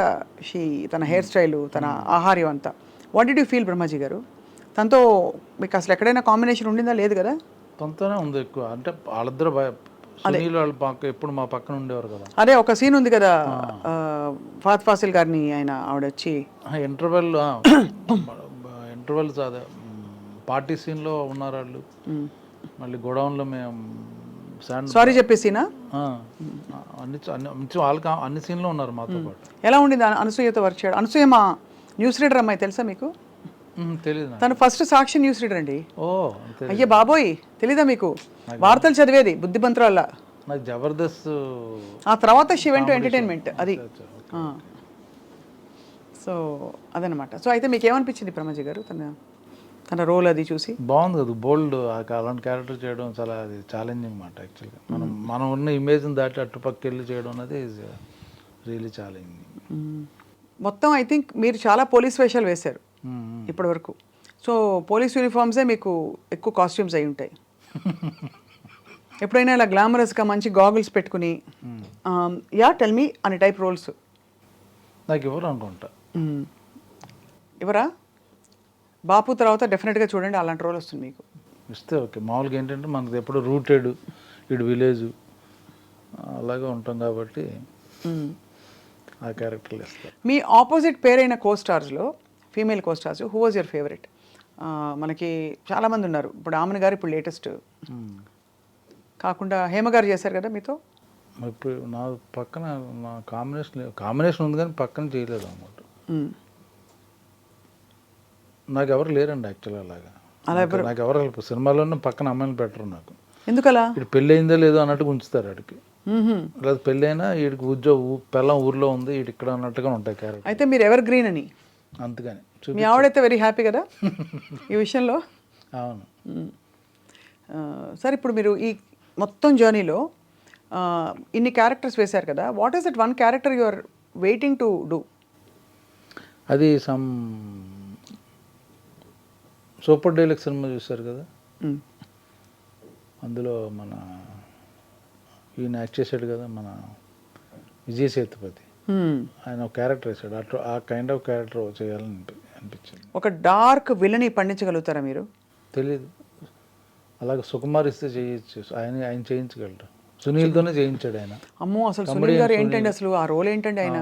తన హెయిర్ స్టైలు, తన ఆహార్యం అంతా. What did you feel Brahmaji గారు? తనతో మీకు అసలు ఎక్కడైనా కాంబినేషన్ ఉండిందా? లేదు కదా? తనతోనే ఉంది ఎక్కువ. అంటే వాళ్ళిద్దరు సునీల్ వాళ్ళ పక్క ఎప్పుడు మా పక్కన ఉండేవారు కదా. అదే ఒక సీన్ ఉంది కదా, ఫాత్ ఫాసిల్ గారిని ఆయన ఆవిడ వచ్చి ఇంటర్వెల్స్ అదే పార్టీ సీన్లో ఉన్నారు వాళ్ళు. మళ్ళీ గోడౌన్లో మేము సారీ చెప్పేసినా అన్ని సీన్లో ఉన్నారు మాతో పాటు. ఎలా ఉండింది అనసూయతో వర్క్ చేయడం? అనసూయ మా న్యూస్ రీడర్ అమ్మాయి, తెలుసా మీకు? తెలీదు. తను ఫస్ట్ సాక్షి న్యూస్ రీడర్ అండి. ఓ అయ్యే బాబోయ్, తెలీదా మీకు? వార్తలు చదివేది బుద్ధిమంతురాల్లా. నాకు జబర్దస్త్ ఆ తర్వాత షీ వెంట్ టు ఎంటర్టైన్మెంట్ అది. సో అదనమాట. సో అయితే మీకు ఏమనిపించింది బ్రహ్మాజీ గారు తన రోల్ అది చూసి? బాగుంది కదా, బోల్డ్. అలాంటి క్యారెక్టర్ చేయడం చాలా అది ఛాలెంజింగ్ మాట యాక్చువల్గా. మనం ఉన్న ఇమేజ్ని దాటి అటుపక్క వెళ్ళి చేయడం అనేది ఈజ్ రియలీ ఛాలెంజింగ్. మొత్తం ఐ థింక్ మీరు చాలా పోలీస్ వేషాలు వేశారు ఇప్పటి వరకు. సో పోలీస్ యూనిఫామ్సే మీకు ఎక్కువ కాస్ట్యూమ్స్ అయి ఉంటాయి. ఎప్పుడైనా ఇలా గ్లామరస్గా మంచి గాగుల్స్ పెట్టుకుని యా టెల్ మీ అనే టైప్ రోల్స్ నాకు ఎవరు అనుకుంటా. ఎవరా? బాపు తర్వాత డెఫినెట్గా చూడండి అలాంటి రోల్ వస్తుంది మీకు. ఇస్తే ఓకే. మామూలుగా ఏంటంటే మనది ఎప్పుడు రూటెడ్ ఇటు విలేజ్ అలాగే ఉంటాం కాబట్టి ఆ క్యారెక్టర్లు ఇస్తారు. మీ ఆపోజిట్ పేరైన కోస్టార్స్లో female costars who was your favourite? మనకి చాలామంది ఉన్నారు. ఇప్పుడు ఆమెను గారు ఇప్పుడు లేటెస్ట్ కాకుండా హేమ గారు చేశారు కదా మీతో. ఇప్పుడు నా పక్కన నా కాంబినేషన్ ఉంది కానీ పక్కన చేయలేదు అన్నమాట. నాకు ఎవరు లేరండి యాక్చువల్గా అలాగా. నాకు ఎవరు సినిమాలోనే పక్కన అమ్మాయిని పెట్టరు నాకు. ఎందుకలా? ఇటు పెళ్ళి అయిందో లేదో అన్నట్టుగా ఉంచుతారు ఆడికి. లేదా పెళ్ళి అయినా వీడికి పెళ్ళం ఊర్లో ఉంది వీడి ఇక్కడ అన్నట్టుగా ఉంటాయి క్యారెక్టర్. అయితే మీరు ఎవర్ గ్రీన్ అని. అందుకని మీ ఆవిడైతే వెరీ హ్యాపీ కదా ఈ విషయంలో? అవును. సార్ ఇప్పుడు మీరు ఈ మొత్తం జర్నీలో ఇన్ని క్యారెక్టర్స్ వేశారు కదా, what is that one character you are waiting to do? అది సూపర్ డైలాగ్ సినిమా చూశారు కదా, అందులో మన ఈయన యాక్ట్ చేశాడు కదా మన విజయ్ సేతుపతి, ఆయన ఒక క్యారెక్టర్ వేసాడు. అట్లా ఆ కైండ్ ఆఫ్ క్యారెక్టర్ చేయాలని అనిపించింది. ఒక డార్క్ విలని పండించగలుగుతారా మీరు? తెలీదు. అలాగే సుకుమార్ ఇస్తే చేయొచ్చు, ఆయన చేయించగలరు. సునీల్తోనే చేయించాడు ఆయన. అమ్మో, అసలు సునీల్ గారు ఏంటండి అసలు ఆ రోల్ ఏంటండి ఆయన?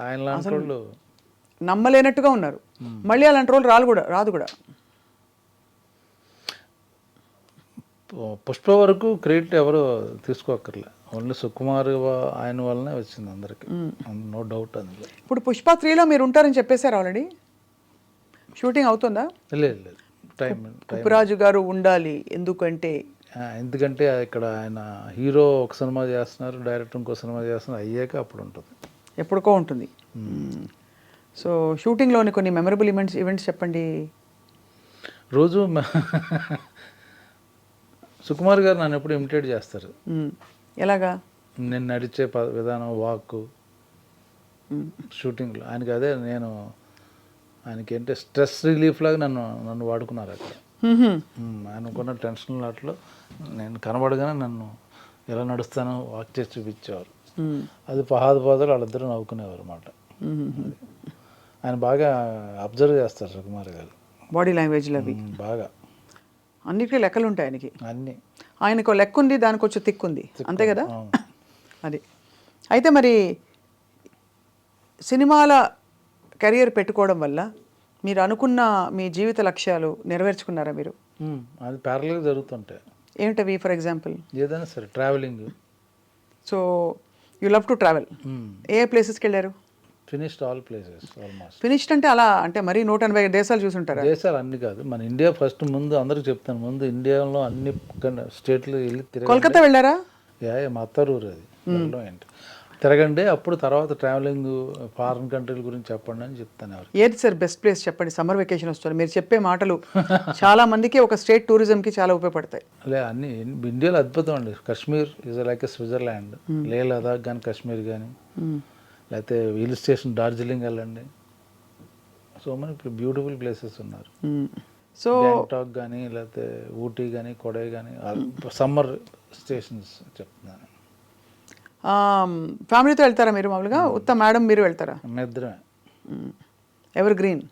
ఆయన లాంటి వాళ్ళు నమ్మలేనట్టుగా ఉన్నారు. మళ్ళీ అలాంటి రోల్ రాదు కూడా. పుష్ప వరకు క్రెడిట్ ఎవరు తీసుకోక్కర్లే, ఓన్లీ సుకుమార్ ఆయన వల్లనే వచ్చింది అందరికి, నో డౌట్ అందులో. ఇప్పుడు పుష్ప 3లో మీరు ఉంటారని చెప్పేశారు ఆల్రెడీ, షూటింగ్ అవుతుందా? లేదు టైం కుప్పరాజు గారు ఉండాలి, ఎందుకంటే ఇక్కడ ఆయన హీరో ఒక సినిమా చేస్తున్నారు, డైరెక్టర్ ఇంకో సినిమా చేస్తున్నారు, అయ్యాక అప్పుడు ఉంటుంది, ఎప్పుడుకో ఉంటుంది. సో షూటింగ్లోని కొన్ని మెమరబుల్ ఈవెంట్స్ చెప్పండి. రోజు సుకుమార్ గారు నన్ను ఎప్పుడు ఇమిటేట్ చేస్తారు. ఎలాగా? నేను నడిచే విధానం, వాక్ షూటింగ్లో ఆయనకి అదే, ఆయనకి ఏంటంటే స్ట్రెస్ రిలీఫ్ లాగా నన్ను వాడుకున్నారు అక్కడ. ఆయనకున్న టెన్షన్ అట్లో నేను కనబడగానే నన్ను ఎలా నడుస్తానో వాక్ చేసి చూపించేవారు. అది పాదాలు వాళ్ళిద్దరూ నవ్వుకునేవారు అన్నమాట. ఆయన బాగా అబ్జర్వ్ చేస్తారు సుకుమార్ గారు, బాడీ లాంగ్వేజ్లు అవి బాగా. అన్నిటికీ లెక్కలు ఉంటాయి ఆయనకి. అన్నీ ఆయనకు లెక్క ఉంది, దానికి వచ్చి తిక్కుంది, అంతే కదా. అది అయితే మరి సినిమాల కెరియర్ పెట్టుకోవడం వల్ల మీరు అనుకున్న మీ జీవిత లక్ష్యాలు నెరవేర్చుకున్నారా మీరు? అది ప్యారల్గా జరుగుతుంటాయి. ఏమిటవి? ఫర్ ఎగ్జాంపుల్ ఏదైనా సరే, travelling. So you love to travel. ఏ ప్లేసెస్కి వెళ్ళారు? Finished all places almost. Finished అంటే అలా అంటే మరీ 180 దేశాలు చూసుంటారా? దేశాలు అన్ని కాదు, మన ఇండియా ఫస్ట్. ముందు అందరికి చెప్తాను, ముందు ఇండియాలో అన్ని స్టేట్లు వెళ్ళి తిరగండి. కోల్కతా వెళ్ళారా? మా అత్తరూరు అది, ఏంటి తిరగండి, అప్పుడు తర్వాత ట్రావెలింగ్ ఫారిన్ కంట్రీల గురించి చెప్పండి అని చెప్తాను. ఎవరు ఏది సార్ బెస్ట్ ప్లేస్ చెప్పండి? సమ్మర్ వెకేషన్ వస్తుంది, మీరు చెప్పే మాటలు చాలా మందికి ఒక స్టేట్ టూరిజంకి చాలా ఉపయోగపడతాయి. అన్ని ఇండియాలో అద్భుతం అండి. Kashmir is like Switzerland. లే లదాఖ్ కానీ కాశ్మీర్ కానీ, లేకపోతే హిల్ స్టేషన్ డార్జిలింగ్ వెళ్ళండి. సో మన ఇప్పుడు బ్యూటిఫుల్ ప్లేసెస్ ఉన్నారు. సో గ్యాంగ్టాక్ కానీ, లేకపోతే ఊటీ కానీ, కొడై కానీ, సమ్మర్ స్టేషన్స్ చెప్తున్నాను. ఫ్యామిలీతో వెళ్తారా మీరు మామూలుగా? ఉత్త మేడం మీరు వెళ్తారా? నిద్రమే. Evergreen.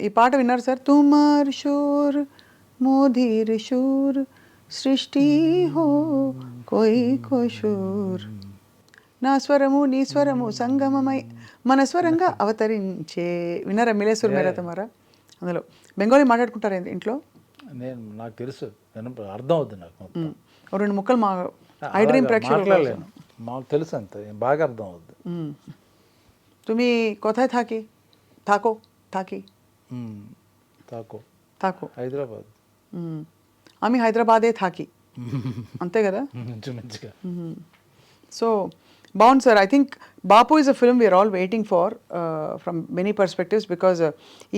ఈ పాట విన్నారు సార్? తుమార్ షోర్ మోధీర్ షోర్ సృష్టి హో కోయి కోషోర్, నా స్వరము నీ స్వరము సంగమమై మన స్వరంగా అవతరించే. విన్నారా? మిలేశ్వర్ మేరా తుమారా. అందులో బెంగాలీ మాట్లాడుకుంటారా ఇంట్లో? నాకు తెలుసు, అర్థం అవుతుంది నాకు మొత్తం. రెండు ముక్కలు మా ఐ డ్రీమ్ ప్రేక్షకులు మాకు తెలుసు, అంత బాగా అర్థం అవుద్ది. তুমি কোথায় থাকি? থাকো থাকি తాకో থাকো హైదరాబాద్. আমি হায়দ্রাবাদে থাকি, అంతే కదా. మంచిగా. సో బాగుంది sir. I think Bapu is a film we are all waiting for from many perspectives, because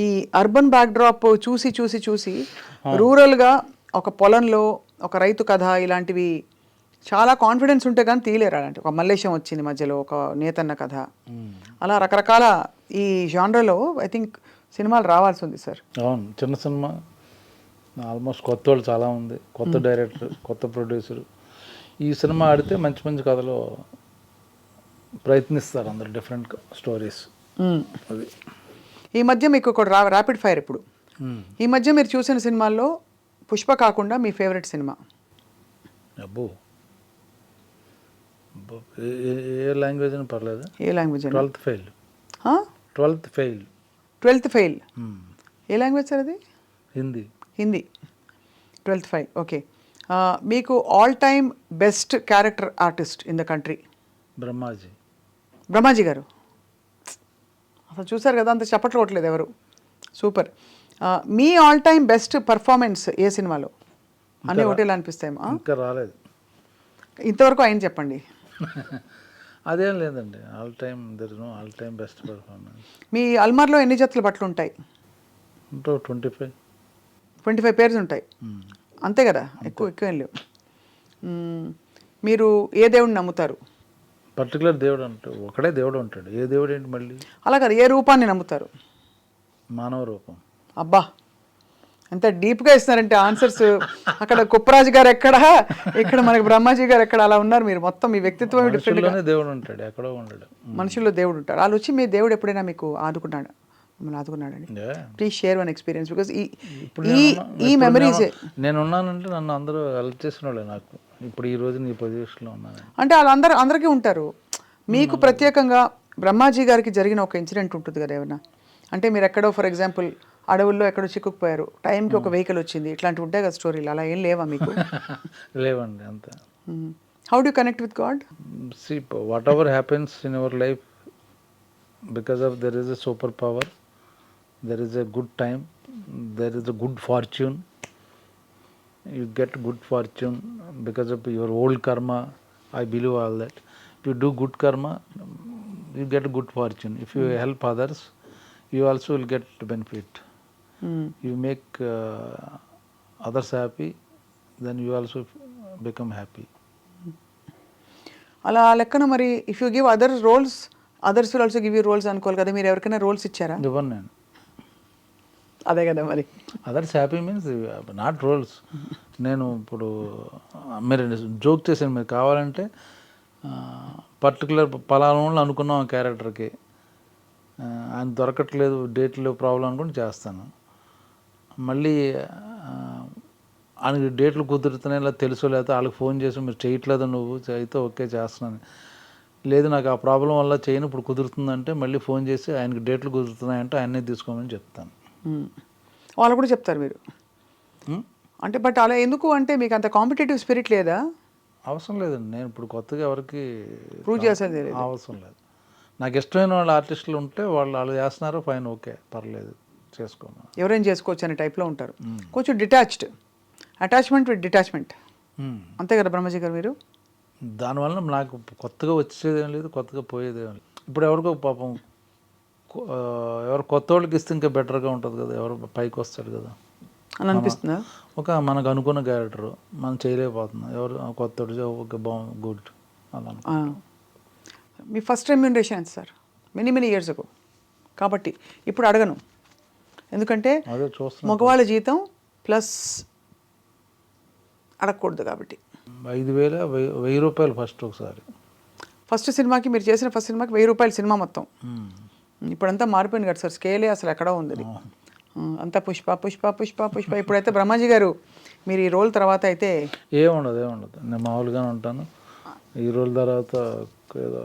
ఈ అర్బన్ బ్యాక్డ్రాప్ చూసి చూసి చూసి రూరల్గా ఒక పొలంలో ఒక రైతు కథ ఇలాంటివి చాలా కాన్ఫిడెన్స్ ఉంటే కానీ తీయలేరు. అలాంటి ఒక మల్లేశం వచ్చింది మధ్యలో, ఒక నేతన్న కథ, అలా రకరకాల ఈ జానర్లో ఐ థింక్ సినిమాలు రావాల్సి ఉంది సార్. అవును, చిన్న సినిమా ఆల్మోస్ట్ కొత్త వాళ్ళు చాలా ఉంది, కొత్త డైరెక్టర్, కొత్త ప్రొడ్యూసర్. ఈ సినిమా ఆడితే మంచి మంచి కథలు ప్రయత్నిస్తారు అందరు, డిఫరెంట్ స్టోరీస్. అది ఈ మధ్య మీకు ఒక ర్యాపిడ్ ఫైర్. ఇప్పుడు ఈ మధ్య మీరు చూసిన సినిమాల్లో పుష్ప కాకుండా మీ ఫేవరెట్ సినిమా? అబ్బో, ఏ లాంగ్వేజ్ అని పర్లేదు. ఏ language? 12th fail. 12th fail ఏ లాంగ్వేజ్ సార్ అది? Hindi. Hindi. 12th fail. Okay. మీకు all time best character artist in the country? Brahmaji garu. అసలు చూసారు కదా, అంత చప్పట్లు కొట్టలేదు ఎవరు. సూపర్. మీ ఆల్ టైమ్ బెస్ట్ పర్ఫార్మెన్స్ ఏ సినిమాలో? అన్నీ ఒకటేలా అనిపిస్తాయేమో. ఇంకా రాలేదు ఇంతవరకు ఆయన చెప్పండి. అదేం లేదండి, all time there is no all time best performance. మీ అల్మార్లో ఎన్ని జతల బట్టలు ఉంటాయి? 25 పేర్స్ ఉంటాయి, అంతే కదా. ఎక్కువ ఏం లేవు. మీరు ఏ దేవుడిని నమ్ముతారు? పర్టికులర్ దేవుడు అంటే ఒకడే దేవుడు ఉంటాడు. ఏ దేవుడు ఏంటి మళ్ళీ? అలా కదా, ఏ రూపాన్ని నమ్ముతారు? మానవ రూపం. అబ్బా, ఎంత డీప్గా ఇస్తున్నారంటే ఆన్సర్స్. అక్కడ కుప్పరాజు గారు ఎక్కడ, ఇక్కడ మనకి బ్రహ్మాజీ గారు ఎక్కడ, అలా ఉన్నారు మీరు. మొత్తం మీ వ్యక్తిత్వం డిఫరెంట్గా. దేవుడు ఉంటాడు, ఎక్కడో ఉండడు. మనుషుల్లో దేవుడు ఉంటాడు. వాళ్ళు వచ్చి మీ దేవుడు ఎప్పుడైనా మీకు ఆదుకున్నాడు? మిమ్మల్ని ఆదుకున్నాడండి? Yeah. Please share one experience because ఇప్పుడు ఈ మెమరీస్ నేను ఉన్నానంటే నన్ను అందరూ హెల్ప్ చేసిన వాళ్ళే నాకు. ఇప్పుడు ఈ రోజు నీ పొజిషన్లో ఉన్నాను. అంటే అందరికీ ఉంటారు. మీకు ప్రత్యేకంగా బ్రహ్మాజీ గారికి జరిగిన ఒక ఇన్సిడెంట్ ఉంటుంది కదా ఏమన్నా, అంటే మీరు ఎక్కడో ఫర్ ఎగ్జాంపుల్ అడవుల్లో ఎక్కడో చిక్కుకుపోయారు, టైంకి ఒక వెహికల్ వచ్చింది, ఇట్లాంటివి ఉంటాయి కదా స్టోరీలు, అలా ఏం లేవా మీకు? లేవండి అంతే. How do connect with God? See, whatever happens in our life, because of there is a superpower, there is a good time, there is a good fortune. You get good fortune because of your old karma. I believe all that. If you do good karma, you get good fortune. If you help others, you also will get benefit. You make others happy, then you also become happy. అలా లెక్కన మరి if you give other roles, others will also give you roles అనుకోవాలి కదా. మీరు ఎవరికైనా roles ఇచ్చారా? ఇవ్వను నేను. అదే కదా మరి. Others happy means not roles. నేను ఇప్పుడు మీరు జోక్ చేశాను, మీరు కావాలంటే పర్టికులర్ పలానా అనుకున్నాం ఆ క్యారెక్టర్కి, ఆయన దొరకట్లేదు, డేట్లో ప్రాబ్లం అనుకుని చేస్తాను. మళ్ళీ ఆయనకి డేట్లు కుదురుతున్నాయి ఇలా తెలుసు, లేకపోతే వాళ్ళకి ఫోన్ చేసి మీరు చేయట్లేదు, నువ్వు అయితే ఓకే చేస్తున్నాను, లేదు నాకు ఆ ప్రాబ్లం వల్ల చేయను ఇప్పుడు కుదురుతుందంటే మళ్ళీ ఫోన్ చేసి ఆయనకి డేట్లు కుదురుతున్నాయంటే ఆయన్నే తీసుకోమని చెప్తాను. వాళ్ళు కూడా చెప్తారు మీరు అంటే. బట్ అలా ఎందుకు అంటే మీకు అంత కాంపిటేటివ్ స్పిరిట్ లేదా? అవసరం లేదండి. నేను ఇప్పుడు కొత్తగా ఎవరికి ప్రూవ్ చేసేది లేదు. అవసరం లేదు. నాకు ఇష్టమైన వాళ్ళ ఆర్టిస్టులు ఉంటే వాళ్ళు చేస్తున్నారు, ఫైన్, ఓకే, పర్లేదు, చేసుకోమని. ఎవరైనా చేసుకోవచ్చు అనే టైప్లో ఉంటారు. కొంచెం డిటాచ్డ్, అటాచ్మెంట్ విత్ డిటాచ్మెంట్, అంతే కదా బ్రహ్మజీ గారు మీరు? దానివల్ల నాకు కొత్తగా వచ్చేదేం లేదు, కొత్తగా పోయేదేం లేదు. ఇప్పుడు ఎవరికో పాపం ఎవరు కొత్త వాళ్ళకి ఇస్తే ఇంకా బెటర్గా ఉంటుంది కదా, ఎవరు పైకి వస్తాడు కదా అని అనిపిస్తుందా? ఒక మనకు అనుకున్న క్యారెక్టర్ మనం చేయలేకపోతున్నాం, ఎవరు కొత్త ఓకే బాగుంది, గుడ్ అలా. మీ ఫస్ట్ రెమ్యూనరేషన్ ఎంత సార్? మెనీ ఇయర్స్ అగో కాబట్టి ఇప్పుడు అడగను, ఎందుకంటే అదే చూస్తున్నా, మగవాళ్ళ జీతం ప్లస్ అడగకూడదు కాబట్టి. 5,000 1,000 రూపాయలు ఫస్ట్ ఒకసారి. ఫస్ట్ సినిమాకి మీరు చేసిన ఫస్ట్ సినిమాకి 1,000 రూపాయలు సినిమా మొత్తం. ఇప్పుడంతా మారిపోయింది కదా సార్, స్కేలే అసలు ఎక్కడో ఉంది, అంతా పుష్ప పుష్ప పుష్ప పుష్ప. ఇప్పుడైతే బ్రహ్మాజీ గారు మీరు ఈ రోల్ తర్వాత అయితే ఏముండదు నేను మామూలుగానే ఉంటాను. ఈ రోల్ తర్వాత ఏదో.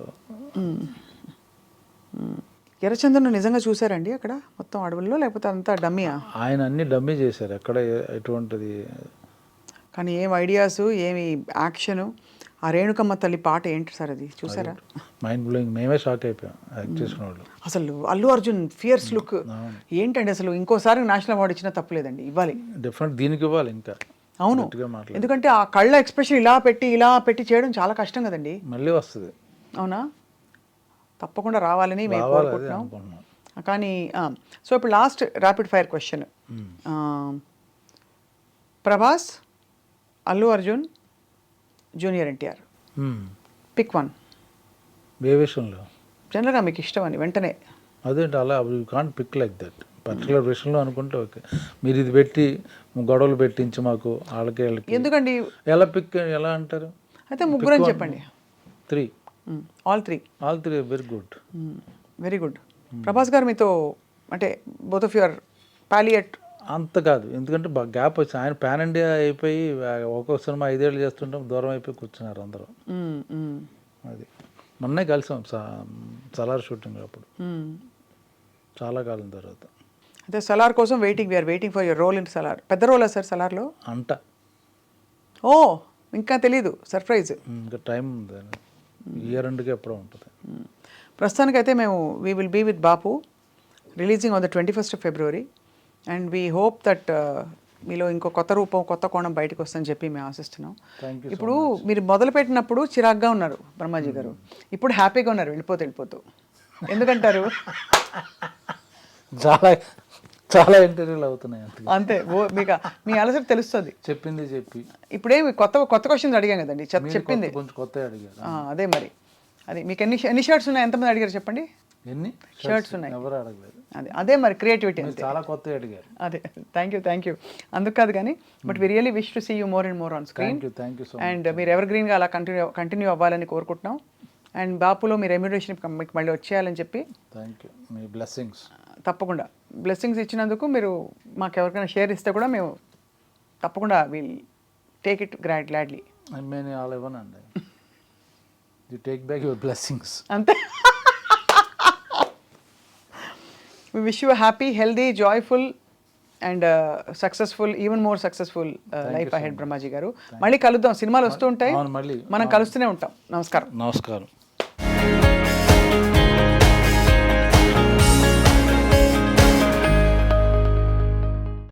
ఎర్రచందను నిజంగా చూసారండి అక్కడ మొత్తం అడవుల్లో, లేకపోతే అంతా డమ్మీయా? ఆయన అన్ని డమ్మీ చేశారు, ఎక్కడ ఎటువంటిది. కానీ ఏం ఐడియాస్, ఏమి యాక్షను. ఆ రేణుకమ్మ తల్లి పాట ఏంటి సార్ అది చూసారా? Mind blowing. మేమే షాక్ అయిపోయాం యాక్ట్ చేసిన వాళ్ళు. అసలు అల్లు అర్జున్ ఫియర్స్ లుక్ ఏంటండి అసలు. ఇంకోసారి నేషనల్ అవార్డు ఇచ్చినా తప్పులేదండి, ఇవ్వాలి. డెఫినెట్ దీనికి ఇవ్వాలి ఇంకా. అవును, ఎందుకంటే ఆ కళ్ళ ఎక్స్ప్రెషన్ ఇలా పెట్టి చేయడం చాలా కష్టం కదండి. మళ్ళీ వస్తుంది. అవునా? తప్పకుండా రావాలని మేము కోరుకుంటున్నాం. కానీ సో ఇప్పుడు last rapid fire question. Prabhas, Allu Arjun, junior NTR, pick one. ఏ విషయంలో? జనరల్గా మీకు ఇష్టం అని వెంటనే. అదేంటి అలా you can't pick like that. Particular విషయంలో అనుకుంటే ఓకే, మీరు ఇది పెట్టి గొడవలు పెట్టించి మాకు వాళ్ళకి ఎందుకండి ఎలా పిక్ ఎలా అంటారు? అయితే ముగ్గురని చెప్పండి. 3. All three very good. Very good. Prabhas గారు మీతో అంటే బోత్ ఆఫ్ యువర్ పాలియట్ అంత కాదు, ఎందుకంటే గ్యాప్ వచ్చి ఆయన పాన్ ఇండియా అయిపోయి ఒక్కొక్క సినిమా 5 ఏళ్ళు చేస్తుంటాం, దూరం అయిపోయి కూర్చున్నారు అందరూ. అది మొన్నే కలిసాం సలార్ షూటింగ్ అప్పుడు, చాలా కాలం తర్వాత. అయితే సలార్ కోసం we are waiting for your role in Salaar. పెద్ద రోలా సార్ సలార్లో? అంట. ఓ ఇంకా తెలీదు, సర్ప్రైజ్. ఇంకా టైం ఉంది, ఇయర్ ఎండ్కి ఎప్పుడో ఉంటుంది. ప్రస్తుతానికైతే మేము we will be with Bapu, releasing on the 21st of February. And we hope that మీలో ఇంకో కొత్త రూపం, కొత్త కోణం బయటకు వస్తుందని చెప్పి మేము ఆశిస్తున్నాం. ఇప్పుడు మీరు మొదలుపెట్టినప్పుడు చిరాగ్గా ఉన్నారు బ్రహ్మాజీ గారు, ఇప్పుడు హ్యాపీగా ఉన్నారు వెళ్ళిపోతూ. ఎందుకంటారు? చాలా ఇంటర్వ్యూలు అవుతున్నాయి అంతే. మీకు మీ అలసట తెలుస్తుంది. చెప్పింది చెప్పి ఇప్పుడేమి కొత్త క్వశ్చన్స్ అడిగాం కదండి, చెప్పింది కొంచెం కొత్త అడిగారు. అదే మరి. అది మీకు ఎన్ని షర్ట్స్ ఉన్నాయి, ఎంతమంది అడిగారు చెప్పండి? ఎన్ని షర్ట్స్ ఉన్నాయి? ఎవరు అడగలేదు. అదే మరి క్రియేటివిటీ. చాలా కొత్త అడిగారు. అదే, థ్యాంక్ యూ. అందుకు కాదు కానీ, but we really wish to see you more and more on screen. Thank you and మీరు ఎవర్ గ్రీన్గా అలా కంటిన్యూ అవ్వాలని కోరుకుంటున్నాం. అండ్ బాపులో మీ రెమ్యునరేషన్ మీకు మళ్ళీ వచ్చేయాలని చెప్పి థ్యాంక్ యూ, మీ బ్లెస్సింగ్స్. తప్పకుండా బ్లెస్సింగ్స్ ఇచ్చినందుకు మీరు మాకు ఎవరికైనా షేర్ ఇస్తే కూడా మేము తప్పకుండా will take it gladly. I mean all ఇవ్వనండి, you take back your blessings. అంతే. We wish you happy, healthy, joyful and successful, even more successful life ahead Brahmaji garu. మళ్ళీ కలుద్దాం, సినిమాలు వస్తూ ఉంటాయి, మళ్ళీ మనం కలుస్తూనే ఉంటాం. నమస్కారం. నమస్కారం.